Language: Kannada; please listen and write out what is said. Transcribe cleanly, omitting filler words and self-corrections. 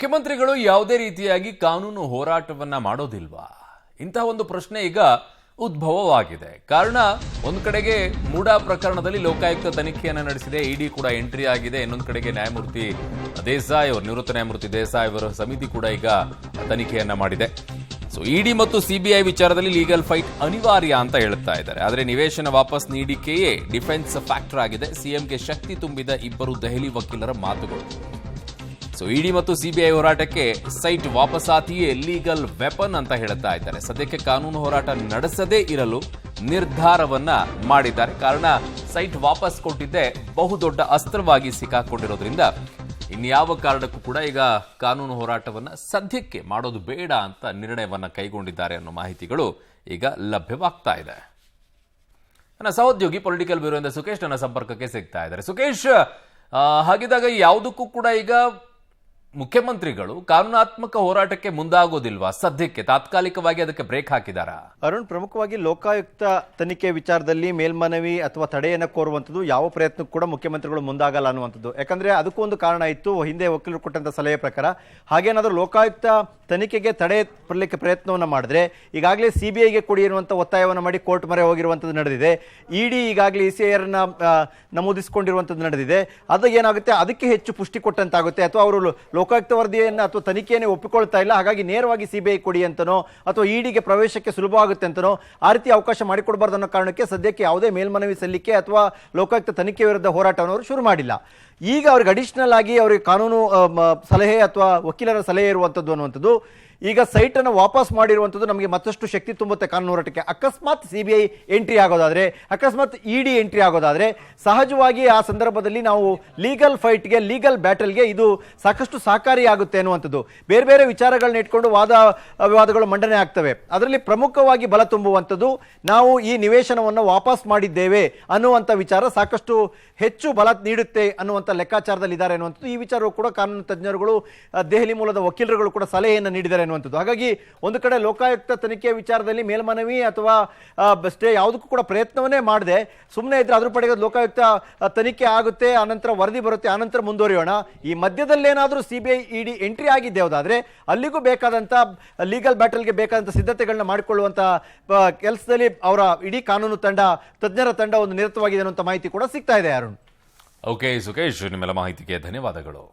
ಮುಖ್ಯಮಂತ್ರಿಗಳು ಯಾವುದೇ ರೀತಿಯಾಗಿ ಕಾನೂನು ಹೋರಾಟವನ್ನ ಮಾಡೋದಿಲ್ವಾ? ಇಂತಹ ಒಂದು ಪ್ರಶ್ನೆ ಈಗ ಉದ್ಭವವಾಗಿದೆ. ಕಾರಣ ಒಂದು ಕಡೆಗೆ ಮೂಡಾ ಪ್ರಕರಣದಲ್ಲಿ ಲೋಕಾಯುಕ್ತ ತನಿಖೆಯನ್ನು ನಡೆಸಿದೆ, ಇಡಿ ಕೂಡ ಎಂಟ್ರಿ ಆಗಿದೆ. ಇನ್ನೊಂದು ಕಡೆಗೆ ನ್ಯಾಯಮೂರ್ತಿ ದೇಸಾಯಿ ಅವರು, ನಿವೃತ್ತ ನ್ಯಾಯಮೂರ್ತಿ ದೇಸಾಯಿ ಅವರ ಸಮಿತಿ ಕೂಡ ಈಗ ತನಿಖೆಯನ್ನ ಮಾಡಿದೆ. ಸೊ ಇಡಿ ಮತ್ತು ಸಿಬಿಐ ವಿಚಾರದಲ್ಲಿ ಲೀಗಲ್ ಫೈಟ್ ಅನಿವಾರ್ಯ ಅಂತ ಹೇಳ್ತಾ ಇದ್ದಾರೆ. ಆದರೆ ನಿವೇಶನ ವಾಪಸ್ ನೀಡಿಕೆಯೇ ಡಿಫೆನ್ಸ್ ಫ್ಯಾಕ್ಟರ್ ಆಗಿದೆ. ಸಿಎಂಗೆ ಶಕ್ತಿ ತುಂಬಿದ ಇಬ್ಬರು ದೆಹಲಿ ವಕೀಲರ ಮಾತುಗಳು. ಸೊ ಇಡಿ ಮತ್ತು ಸಿಬಿಐ ಹೋರಾಟಕ್ಕೆ ಸೈಟ್ ವಾಪಸಾತಿಯೇ ಲೀಗಲ್ ವೆಪನ್ ಅಂತ ಹೇಳ್ತಾ ಇದ್ದಾರೆ. ಸದ್ಯಕ್ಕೆ ಕಾನೂನು ಹೋರಾಟ ನಡೆಸದೇ ಇರಲು ನಿರ್ಧಾರವನ್ನ ಮಾಡಿದ್ದಾರೆ. ಕಾರಣ ಸೈಟ್ ವಾಪಸ್ ಕೊಟ್ಟಿದ್ದೇ ಬಹುದೊಡ್ಡ ಅಸ್ತ್ರವಾಗಿ ಸಿಕ್ಕಾಕೊಂಡಿರೋದ್ರಿಂದ ಇನ್ಯಾವ ಕಾರಣಕ್ಕೂ ಕೂಡ ಈಗ ಕಾನೂನು ಹೋರಾಟವನ್ನ ಸದ್ಯಕ್ಕೆ ಮಾಡೋದು ಬೇಡ ಅಂತ ನಿರ್ಣಯವನ್ನ ಕೈಗೊಂಡಿದ್ದಾರೆ ಅನ್ನೋ ಮಾಹಿತಿಗಳು ಈಗ ಲಭ್ಯವಾಗ್ತಾ ಇದೆ. ನನ್ನ ಸಹೋದ್ಯೋಗಿ ಪೊಲಿಟಿಕಲ್ ಬ್ಯೂರೋಯಿಂದ ಸುಖೇಶ್ ನನ್ನ ಸಂಪರ್ಕಕ್ಕೆ ಸಿಗ್ತಾ ಇದ್ದಾರೆ. ಸುಖೇಶ್, ಹಾಗಿದ್ದಾಗ ಯಾವುದಕ್ಕೂ ಕೂಡ ಈಗ ಮುಖ್ಯಮಂತ್ರಿಗಳು ಕಾನೂನಾತ್ಮಕ ಹೋರಾಟಕ್ಕೆ ಮುಂದಾಗೋದಿಲ್ವಾ? ಸದ್ಯಕ್ಕೆ ತಾತ್ಕಾಲಿಕವಾಗಿ ಅದಕ್ಕೆ ಬ್ರೇಕ್ ಹಾಕಿದಾರಾ? ಅರುಣ್, ಪ್ರಮುಖವಾಗಿ ಲೋಕಾಯುಕ್ತ ತನಿಖೆ ವಿಚಾರದಲ್ಲಿ ಮೇಲ್ಮನವಿ ಅಥವಾ ತಡೆಯನ್ನು ಕೋರುವಂಥದ್ದು ಯಾವ ಪ್ರಯತ್ನಕ್ಕೂ ಕೂಡ ಮುಖ್ಯಮಂತ್ರಿಗಳು ಮುಂದಾಗಲ್ಲ ಅನ್ನುವಂಥದ್ದು. ಯಾಕಂದ್ರೆ ಅದಕ್ಕೂ ಒಂದು ಕಾರಣ ಇತ್ತು, ಹಿಂದೆ ವಕೀಲರು ಕೊಟ್ಟಂತ ಸಲಹೆ ಪ್ರಕಾರ. ಹಾಗೇನಾದ್ರೂ ಲೋಕಾಯುಕ್ತ ತನಿಖೆಗೆ ತಡೆ ಬರಲಿಕ್ಕೆ ಪ್ರಯತ್ನವನ್ನು ಮಾಡಿದ್ರೆ ಈಗಾಗಲೇ ಸಿಬಿಐಗೆ ಕೊಡಿ ಎನ್ನುವಂಥ ಒತ್ತಾಯವನ್ನು ಮಾಡಿ ಕೋರ್ಟ್ ಮೊರೆ ಹೋಗಿರುವಂಥದ್ದು ನಡೆದಿದೆ. ಇಡಿ ಈಗಾಗಲೇ ಇಸಿಐಆರ್ ನಮೂದಿಸಿಕೊಂಡಿರುವಂಥದ್ದು ನಡೆದಿದೆ. ಅದು ಏನಾಗುತ್ತೆ, ಅದಕ್ಕೆ ಹೆಚ್ಚು ಪುಷ್ಟಿ ಕೊಟ್ಟಂತಾಗುತ್ತೆ. ಅಥವಾ ಅವರು ಲೋಕಾಯುಕ್ತ ವರದಿಯನ್ನು ಅಥವಾ ತನಿಖೆಯನ್ನೇ ಒಪ್ಪಿಕೊಳ್ತಾ ಇಲ್ಲ, ಹಾಗಾಗಿ ನೇರವಾಗಿ ಸಿಬಿಐ ಕೊಡಿ ಅಂತನೋ ಅಥವಾ ಇಡಿಗೆ ಪ್ರವೇಶಕ್ಕೆ ಸುಲಭವಾಗುತ್ತೆ ಅಂತನೋ ಆ ರೀತಿ ಅವಕಾಶ ಮಾಡಿಕೊಡಬಾರ್ದು ಅನ್ನೋ ಕಾರಣಕ್ಕೆ ಸದ್ಯಕ್ಕೆ ಯಾವುದೇ ಮೇಲ್ಮನವಿ ಸಲ್ಲಿಕೆ ಅಥವಾ ಲೋಕಾಯುಕ್ತ ತನಿಖೆ ವಿರುದ್ಧ ಹೋರಾಟವನ್ನು ಅವರು ಶುರು ಮಾಡಿಲ್ಲ. ಈಗ ಅವ್ರಿಗೆ ಅಡಿಷನಲ್ ಆಗಿ ಅವರಿಗೆ ಕಾನೂನು ಸಲಹೆ ಅಥವಾ ವಕೀಲರ ಸಲಹೆ ಇರುವಂಥದ್ದು ಅನ್ನುವಂಥದ್ದು, ಈಗ ಸೈಟ್ ಅನ್ನು ವಾಪಸ್ ಮಾಡಿರುವಂಥದ್ದು ನಮಗೆ ಮತ್ತಷ್ಟು ಶಕ್ತಿ ತುಂಬುತ್ತೆ ಕಾನೂನು ಹೋರಾಟಕ್ಕೆ. ಅಕಸ್ಮಾತ್ ಸಿಬಿಐ ಎಂಟ್ರಿ ಆಗೋದಾದ್ರೆ, ಅಕಸ್ಮಾತ್ ಇಡಿ ಎಂಟ್ರಿ ಆಗೋದಾದ್ರೆ ಸಹಜವಾಗಿ ಆ ಸಂದರ್ಭದಲ್ಲಿ ನಾವು ಲೀಗಲ್ ಫೈಟ್ಗೆ, ಲೀಗಲ್ ಬ್ಯಾಟಲ್ಗೆ ಇದು ಸಾಕಷ್ಟು ಸಹಕಾರಿಯಾಗುತ್ತೆ ಅನ್ನುವಂಥದ್ದು. ಬೇರೆ ಬೇರೆ ವಿಚಾರಗಳನ್ನ ಇಟ್ಕೊಂಡು ವಾದ ವಿವಾದಗಳು ಮಂಡನೆ ಆಗ್ತವೆ. ಅದರಲ್ಲಿ ಪ್ರಮುಖವಾಗಿ ಬಲ ತುಂಬುವಂಥದ್ದು ನಾವು ಈ ನಿವೇಶನವನ್ನು ವಾಪಸ್ ಮಾಡಿದ್ದೇವೆ ಅನ್ನುವಂಥ ವಿಚಾರ ಸಾಕಷ್ಟು ಹೆಚ್ಚು ಬಲ ನೀಡುತ್ತೆ ಅನ್ನುವಂಥ ಲೆಕ್ಕಾಚಾರದಲ್ಲಿ ಇದ್ದಾರೆ ಅನ್ನುವಂಥದ್ದು. ಈ ವಿಚಾರವು ಕೂಡ ಕಾನೂನು ತಜ್ಞರುಗಳು, ದೆಹಲಿ ಮೂಲದ ವಕೀಲರುಗಳು ಕೂಡ ಸಲಹೆಯನ್ನು ನೀಡಿದ್ದಾರೆ ಅನ್ನುವಂಥದ್ದು. ಹಾಗಾಗಿ ಒಂದು ಕಡೆ ಲೋಕಾಯುಕ್ತ ತನಿಖೆ ವಿಚಾರದಲ್ಲಿ ಮೇಲ್ಮನವಿ ಅಥವಾ ಸ್ಟೇ ಯಾವುದಕ್ಕೂ ಕೂಡ ಪ್ರಯತ್ನವನ್ನೇ ಮಾಡದೆ ಸುಮ್ಮನೆ ಇದ್ರೆ ಅದ್ರ ಪಡೆಗೆ ಲೋಕಾಯುಕ್ತ ತನಿಖೆ ಆಗುತ್ತೆ, ಆನಂತರ ವರದಿ ಬರುತ್ತೆ, ಆನಂತರ ಮುಂದುವರಿಯೋಣ. ಈ ಮಧ್ಯದಲ್ಲೇನಾದರೂ ಸಿಬಿಐ ಇಡಿ ಎಂಟ್ರಿ ಆಗಿದ್ದೆ ಹೋದಾದ್ರೆ ಅಲ್ಲಿಗೂ ಬೇಕಾದಂತ ಲೀಗಲ್ ಬ್ಯಾಟಲ್ಗೆ ಬೇಕಾದಂತ ಸಿದ್ಧತೆಗಳನ್ನ ಮಾಡಿಕೊಳ್ಳುವಂತ ಕೆಲಸದಲ್ಲಿ ಅವರ ಇಡೀ ಕಾನೂನು ತಂಡ, ತಜ್ಞರ ತಂಡ ಒಂದು ನಿರತವಾಗಿದೆ ಅನ್ನುವಂಥ ಮಾಹಿತಿ ಕೂಡ ಸಿಗ್ತಾ ಇದೆ. ಅರುಣ್, ಓಕೆ ಸುಖೇಶ್, ನಿಮ್ಮೆಲ್ಲ ಮಾಹಿತಿಗೆ ಧನ್ಯವಾದಗಳು.